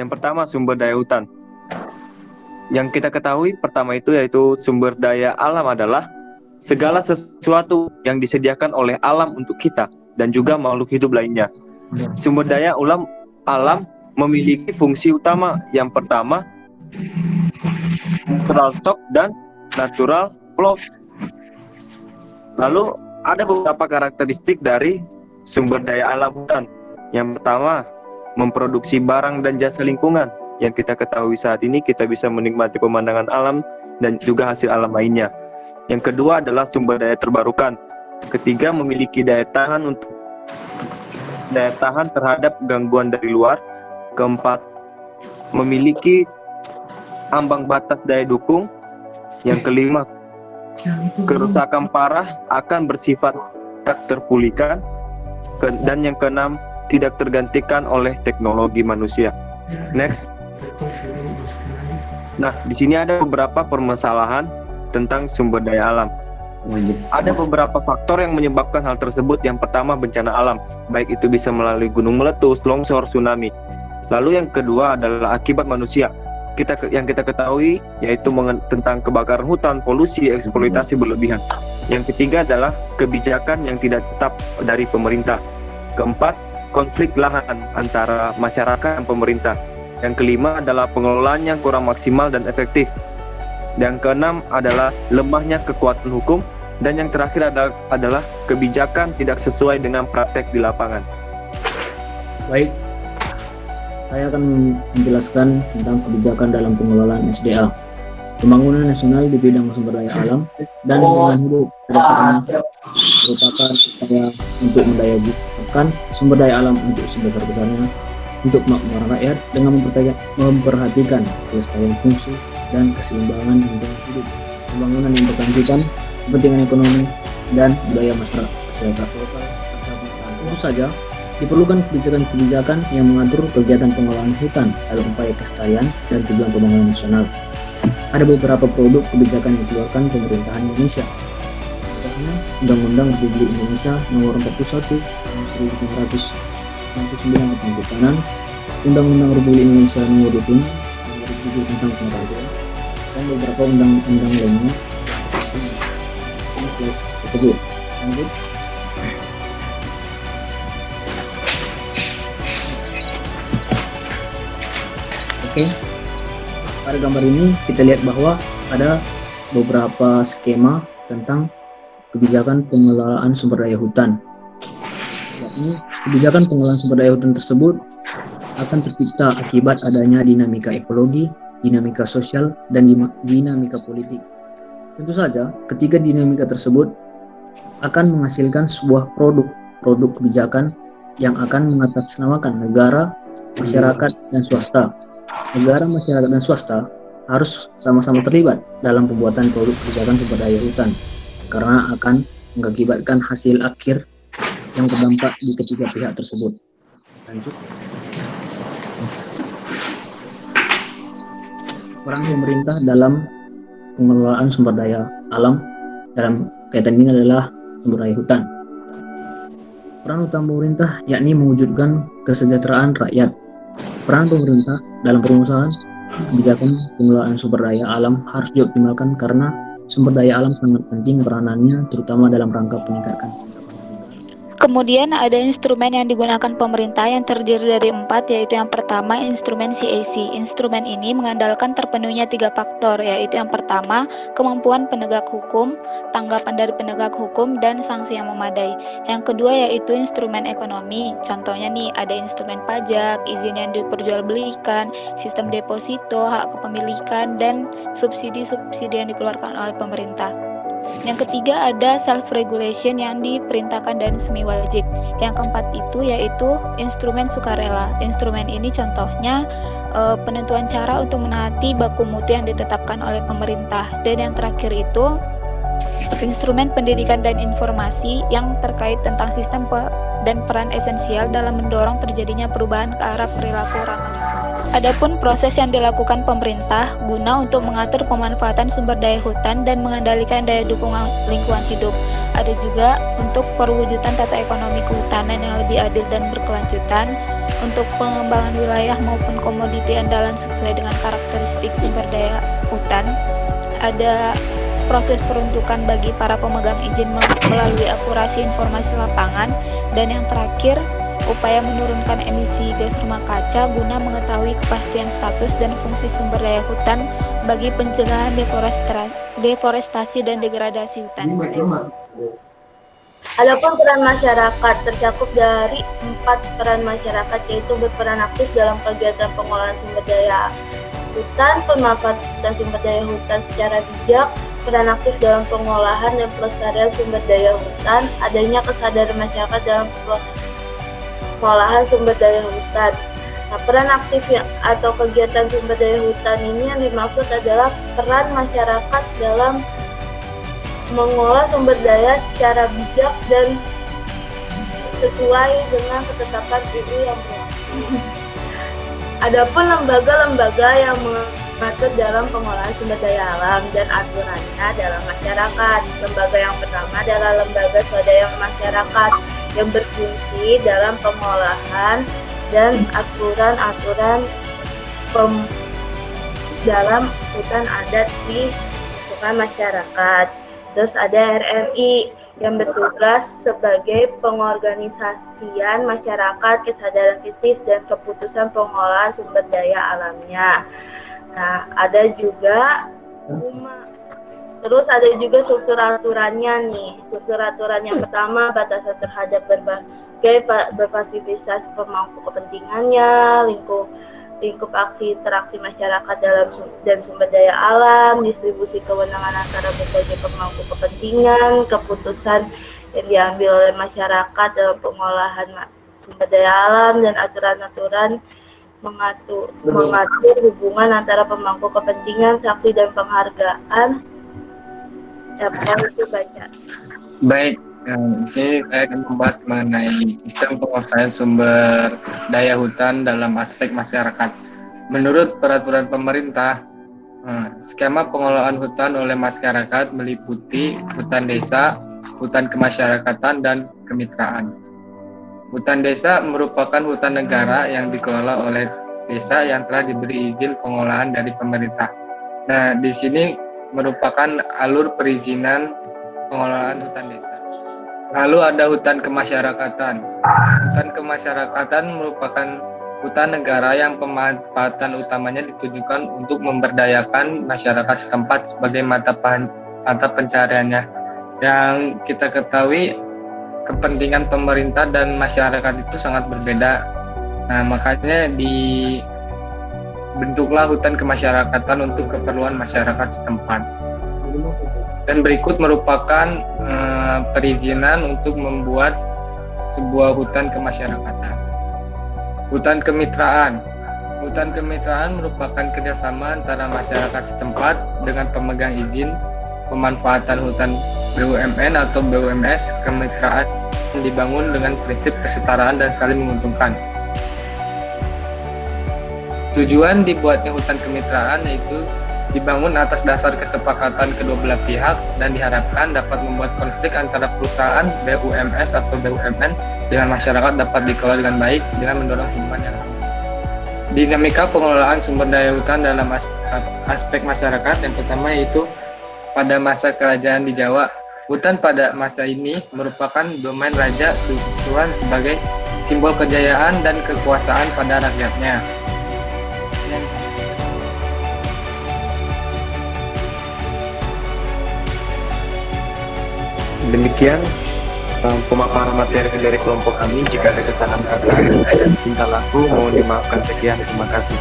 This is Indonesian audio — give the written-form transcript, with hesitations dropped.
Yang pertama, sumber daya hutan. Yang kita ketahui pertama itu yaitu sumber daya alam adalah segala sesuatu yang disediakan oleh alam untuk kita dan juga makhluk hidup lainnya. Sumber daya alam memiliki fungsi utama. Yang pertama, natural stock dan natural flow. Lalu ada beberapa karakteristik dari sumber daya alam hutan. Yang pertama, memproduksi barang dan jasa lingkungan. Yang kita ketahui saat ini kita bisa menikmati pemandangan alam dan juga hasil alam lainnya. Yang kedua adalah sumber daya terbarukan. Ketiga, memiliki daya tahan terhadap gangguan dari luar. Keempat, memiliki ambang batas daya dukung. Yang kelima, kerusakan parah akan bersifat tak terpulihkan. Dan yang keenam, tidak tergantikan oleh teknologi manusia. Next. Nah, di sini ada beberapa permasalahan tentang sumber daya alam. Ada beberapa faktor yang menyebabkan hal tersebut. Yang pertama, bencana alam, baik itu bisa melalui gunung meletus, longsor, tsunami. Lalu yang kedua adalah akibat manusia. Yang kita ketahui yaitu tentang kebakaran hutan, polusi, eksploitasi berlebihan. Yang ketiga adalah kebijakan yang tidak tetap dari pemerintah. Keempat, konflik lahan antara masyarakat dan pemerintah. Yang kelima adalah pengelolaan yang kurang maksimal dan efektif. Yang keenam adalah lemahnya kekuatan hukum. Dan yang terakhir adalah kebijakan tidak sesuai dengan praktek di lapangan. Baik, saya akan menjelaskan tentang kebijakan dalam pengelolaan SDA. Pembangunan nasional di bidang sumber daya alam dan lingkungan hidup berdasarkan merupakan upaya untuk mendayagunakan sumber daya alam untuk sebesar-besarnya untuk makmur rakyat dengan memperhatikan kelestarian fungsi dan keseimbangan lingkungan hidup. Pembangunan yang berkelanjutan, kepentingan ekonomi dan budaya masyarakat lokal serta bintang. Tentu saja diperlukan kebijakan-kebijakan yang mengatur kegiatan pengelolaan hutan dalam upaya kelestarian dan tujuan pembangunan nasional. Ada beberapa produk kebijakan yang dikeluarkan pemerintahan Indonesia. Contohnya Undang-Undang Republik Indonesia Nomor 41 Tahun 1999 tentang Kehutanan, Undang-Undang Republik Indonesia Nomor 26 Tahun 2007 tentang Penanaman, dan beberapa undang-undang lainnya tersebut. Lanjut. Oke. Pada gambar ini kita lihat bahwa ada beberapa skema tentang kebijakan pengelolaan sumber daya hutan. Yakni kebijakan pengelolaan sumber daya hutan tersebut akan tercipta akibat adanya dinamika ekologi, dinamika sosial, dan dinamika politik. Tentu saja, ketiga dinamika tersebut akan menghasilkan sebuah produk kebijakan yang akan mengatasnamakan negara, masyarakat, dan swasta. Negara, masyarakat, dan swasta harus sama-sama terlibat dalam pembuatan produk kebijakan sumber daya hutan karena akan mengakibatkan hasil akhir yang berdampak di ketiga pihak tersebut. Lanjut. Peran pemerintah dalam pengelolaan sumber daya alam dalam kaitan ini adalah sumber daya hutan. Peran utama pemerintah yakni mewujudkan kesejahteraan rakyat. Peran pemerintah dalam perumusan kebijakan pengelolaan sumber daya alam harus dioptimalkan karena sumber daya alam sangat penting peranannya terutama dalam rangka meningkatkan. Kemudian ada instrumen yang digunakan pemerintah yang terdiri dari 4, yaitu yang pertama instrumen CAC. Instrumen ini mengandalkan terpenuhnya 3 faktor, yaitu yang pertama kemampuan penegak hukum, tanggapan dari penegak hukum, dan sanksi yang memadai. Yang kedua yaitu instrumen ekonomi. Contohnya nih ada instrumen pajak, izin yang diperjualbelikan, sistem deposito, hak kepemilikan, dan subsidi-subsidi yang dikeluarkan oleh pemerintah. Yang ketiga ada self-regulation yang diperintahkan dan semi wajib. Yang keempat itu yaitu instrumen sukarela. Instrumen ini contohnya penentuan cara untuk menaati baku mutu yang ditetapkan oleh pemerintah. Dan yang terakhir itu instrumen pendidikan dan informasi yang terkait tentang sistem dan peran esensial dalam mendorong terjadinya perubahan ke arah perilaku ramah. Adapun proses yang dilakukan pemerintah guna untuk mengatur pemanfaatan sumber daya hutan dan mengendalikan daya dukung lingkungan hidup. Ada juga untuk perwujudan tata ekonomi kehutanan yang lebih adil dan berkelanjutan. untuk pengembangan wilayah maupun komoditi andalan sesuai dengan karakteristik sumber daya hutan. Ada proses peruntukan bagi para pemegang izin melalui akurasi informasi lapangan. Dan yang terakhir, upaya menurunkan emisi gas rumah kaca guna mengetahui kepastian status dan fungsi sumber daya hutan bagi pencegahan deforestasi dan degradasi hutan. Adapun peran masyarakat tercakup dari 4 peran masyarakat, yaitu berperan aktif dalam kegiatan pengolahan sumber daya hutan, pemanfaatan sumber daya hutan secara bijak, peran aktif dalam pengolahan dan pelestarian sumber daya hutan, adanya kesadaran masyarakat dalam pengolahan sumber daya hutan. Nah, peran aktif atau kegiatan sumber daya hutan ini yang dimaksud adalah peran masyarakat dalam mengolah sumber daya secara bijak dan sesuai dengan ketetapan UU yang berlaku. Adapun lembaga-lembaga yang mengatur dalam pengolahan sumber daya alam dan aturannya dalam masyarakat. Lembaga yang pertama adalah lembaga swadaya masyarakat yang berfungsi dalam pengolahan dan aturan-aturan dalam hutan adat di lingkungan masyarakat. Terus ada RMI yang bertugas sebagai pengorganisasian masyarakat, kesadaran kritis dan keputusan pengolahan sumber daya alamnya. Nah, ada juga terus ada juga struktur aturannya nih. Struktur aturan yang pertama, batasan terhadap berbagai berpartisipasi pemangku kepentingannya, lingkup aksi interaksi masyarakat dan sumber daya alam, distribusi kewenangan antara berbagai pemangku kepentingan, keputusan yang diambil oleh masyarakat dalam pengolahan sumber daya alam, dan aturan-aturan mengatur hubungan antara pemangku kepentingan, saksi dan penghargaan. Itu baca. Baik, di sini saya akan membahas mengenai sistem penguasaan sumber daya hutan dalam aspek masyarakat. Menurut peraturan pemerintah, skema pengelolaan hutan oleh masyarakat meliputi hutan desa, hutan kemasyarakatan, dan kemitraan. Hutan desa merupakan hutan negara yang dikelola oleh desa yang telah diberi izin pengolahan dari pemerintah. Nah, di sini merupakan alur perizinan pengelolaan hutan desa. Lalu ada hutan kemasyarakatan. Hutan kemasyarakatan merupakan hutan negara yang pemanfaatan utamanya ditujukan untuk memberdayakan masyarakat setempat sebagai mata pencariannya. Yang kita ketahui, kepentingan pemerintah dan masyarakat itu sangat berbeda. Nah, makanya dibentuklah hutan kemasyarakatan untuk keperluan masyarakat setempat. Dan berikut merupakan perizinan untuk membuat sebuah hutan kemasyarakatan. Hutan kemitraan. Hutan kemitraan merupakan kerjasama antara masyarakat setempat dengan pemegang izin pemanfaatan hutan BUMN atau BUMS. Kemitraan dibangun dengan prinsip kesetaraan dan saling menguntungkan. Tujuan dibuatnya hutan kemitraan yaitu dibangun atas dasar kesepakatan kedua belah pihak dan diharapkan dapat membuat konflik antara perusahaan BUMS atau BUMN dengan masyarakat dapat dikelola dengan baik dengan mendorong hubungan yang harmonis. Dinamika pengelolaan sumber daya hutan dalam aspek masyarakat yang pertama yaitu pada masa kerajaan di Jawa. Hutan pada masa ini merupakan domain Raja Tuhan sebagai simbol kejayaan dan kekuasaan pada rakyatnya. Demikian pemaparan materi dari kelompok kami. Jika ada kesalahan kata dan tingkah laku mohon dimaafkan. Sekian, terima kasih.